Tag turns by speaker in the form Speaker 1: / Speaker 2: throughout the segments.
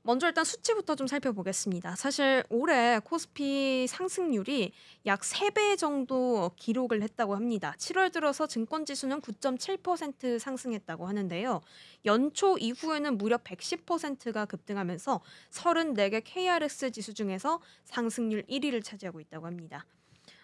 Speaker 1: 먼저 일단 수치부터 좀 살펴보겠습니다. 사실 올해 코스피 상승률이 약 3배 정도 기록을 했다고 합니다. 7월 들어서 증권 지수는 9.7% 상승했다고 하는데요. 연초 이후에는 무려 110%가 급등하면서 34개 KRX 지수 중에서 상승률 1 위를 차지하고 있다고 합니다.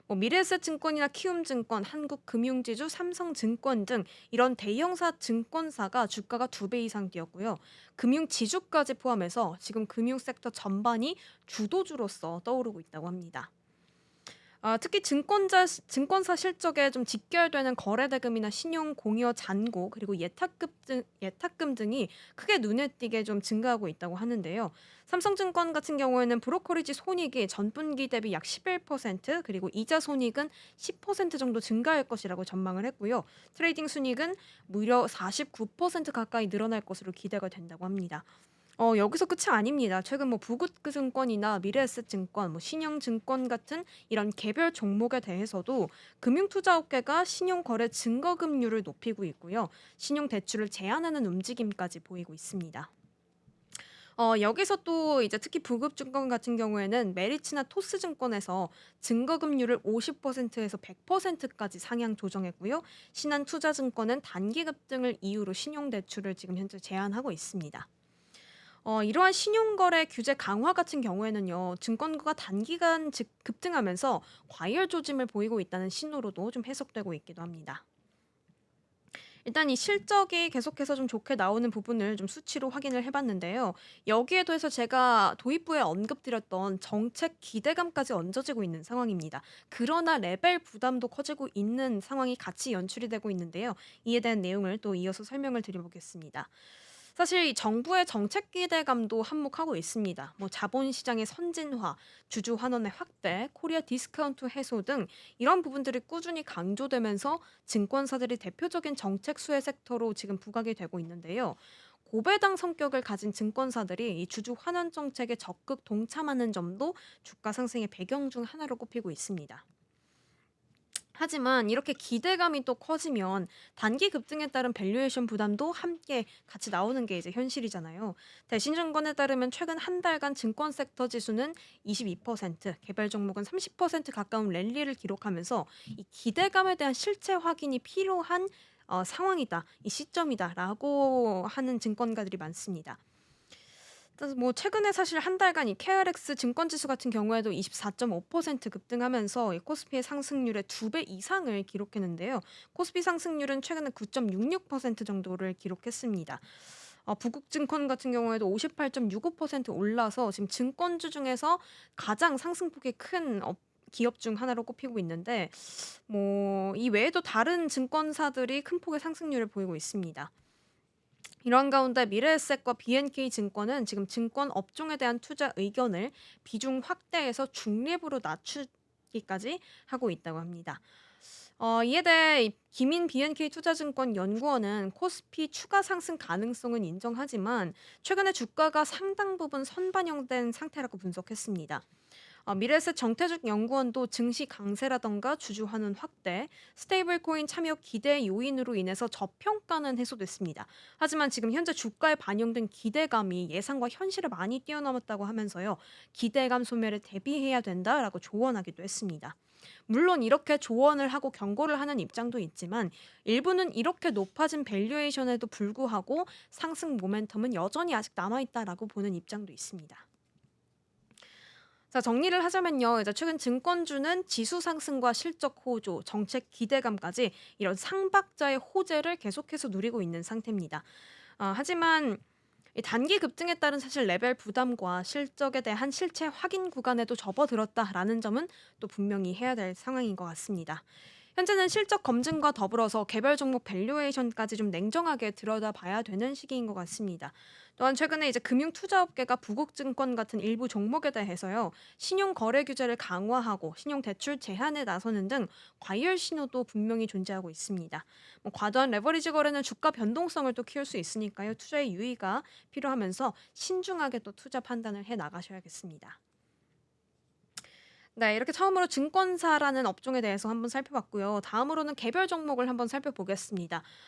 Speaker 1: 미래에셋증권이나 키움증권, 한국금융지주, 삼성증권 등 이런 대형사 증권사가 주가가 2배 이상 뛰었고요. 금융지주까지 포함해서 지금 금융 섹터 전반이 주도주로서 떠오르고 있다고 합니다. 특히 증권사 실적에 좀 직결되는 거래대금이나 신용 공여 잔고 그리고 예탁금 등이 크게 눈에 띄게 좀 증가하고 있다고 하는데요. 삼성증권 같은 경우에는 브로커리지 손익이 전분기 대비 약 11% 그리고 이자 손익은 10% 정도 증가할 것이라고 전망을 했고요. 트레이딩 순익은 무려 49% 가까이 늘어날 것으로 기대가 된다고 합니다. 여기서 끝이 아닙니다. 최근 부국증권이나 미래에셋증권, 신영증권 같은 이런 개별 종목에 대해서도 금융투자업계가 신용거래 증거금률을 높이고 있고요. 신용대출을 제한하는 움직임까지 보이고 있습니다. 여기서 또 이제 특히 부급증권 같은 경우에는 메리츠나 토스증권에서 증거금률을 50%에서 100%까지 상향 조정했고요. 신한투자증권은 단기 급등을 이유로 신용대출을 지금 현재 제한하고 있습니다. 이러한 신용거래 규제 강화 같은 경우에는요. 증권가가 단기간 급등하면서 과열 조짐을 보이고 있다는 신호로도 좀 해석되고 있기도 합니다. 일단 이 실적이 계속해서 좀 좋게 나오는 부분을 좀 수치로 확인을 해 봤는데요. 여기에 더해서 제가 도입부에 언급드렸던 정책 기대감까지 얹어지고 있는 상황입니다. 그러나 레벨 부담도 커지고 있는 상황이 같이 연출이 되고 있는데요. 이에 대한 내용을 또 이어서 설명을 드려 보겠습니다. 사실 이 정부의 정책 기대감도 한몫하고 있습니다. 자본시장의 선진화, 주주 환원의 확대, 코리아 디스카운트 해소 등 이런 부분들이 꾸준히 강조되면서 증권사들이 대표적인 정책 수혜 섹터로 지금 부각이 되고 있는데요. 고배당 성격을 가진 증권사들이 이 주주 환원 정책에 적극 동참하는 점도 주가 상승의 배경 중 하나로 꼽히고 있습니다. 하지만 이렇게 기대감이 또 커지면 단기 급등에 따른 밸류에이션 부담도 함께 같이 나오는 게 이제 현실이잖아요. 대신증권에 따르면 최근 한 달간 증권 섹터 지수는 22%, 개별 종목은 30% 가까운 랠리를 기록하면서 이 기대감에 대한 실체 확인이 필요한 상황이다, 이 시점이다라고 하는 증권가들이 많습니다. 그래서 최근에 사실 한 달간 이 KRX 증권 지수 같은 경우에도 24.5% 급등하면서 이 코스피의 상승률의 2배 이상을 기록했는데요. 코스피 상승률은 최근에 9.66% 정도를 기록했습니다. 부국증권 같은 경우에도 58.65% 올라서 지금 증권주 중에서 가장 상승폭이 큰 기업 중 하나로 꼽히고 있는데 이 외에도 다른 증권사들이 큰 폭의 상승률을 보이고 있습니다. 이런 가운데 미래에셋과 BNK증권은 지금 증권 업종에 대한 투자 의견을 비중 확대해서 중립으로 낮추기까지 하고 있다고 합니다. 이에 대해 김인 BNK 투자증권 연구원은 코스피 추가 상승 가능성은 인정하지만 최근에 주가가 상당 부분 선반영된 상태라고 분석했습니다. 미래에셋 정태죽 연구원도 증시 강세라던가 주주 환원 확대, 스테이블 코인 참여 기대 요인으로 인해서 저평가는 해소됐습니다. 하지만 지금 현재 주가에 반영된 기대감이 예상과 현실을 많이 뛰어넘었다고 하면서요. 기대감 소멸에 대비해야 된다라고 조언하기도 했습니다. 물론 이렇게 조언을 하고 경고를 하는 입장도 있지만 일부는 이렇게 높아진 밸류에이션에도 불구하고 상승 모멘텀은 여전히 아직 남아있다라고 보는 입장도 있습니다. 자, 정리를 하자면요. 이제 최근 증권주는 지수 상승과 실적 호조, 정책 기대감까지 이런 상박자의 호재를 계속해서 누리고 있는 상태입니다. 하지만 이 단기 급등에 따른 사실 레벨 부담과 실적에 대한 실체 확인 구간에도 접어들었다라는 점은 또 분명히 해야 될 상황인 것 같습니다. 현재는 실적 검증과 더불어서 개별 종목 밸류에이션까지 좀 냉정하게 들여다봐야 되는 시기인 것 같습니다. 또한 최근에 이제 금융투자업계가 부국증권 같은 일부 종목에 대해서요, 신용 거래 규제를 강화하고 신용 대출 제한에 나서는 등 과열 신호도 분명히 존재하고 있습니다. 과도한 레버리지 거래는 주가 변동성을 또 키울 수 있으니까요, 투자의 유의가 필요하면서 신중하게 또 투자 판단을 해 나가셔야겠습니다. 네, 이렇게 처음으로 증권사라는 업종에 대해서 한번 살펴봤고요. 다음으로는 개별 종목을 한번 살펴보겠습니다.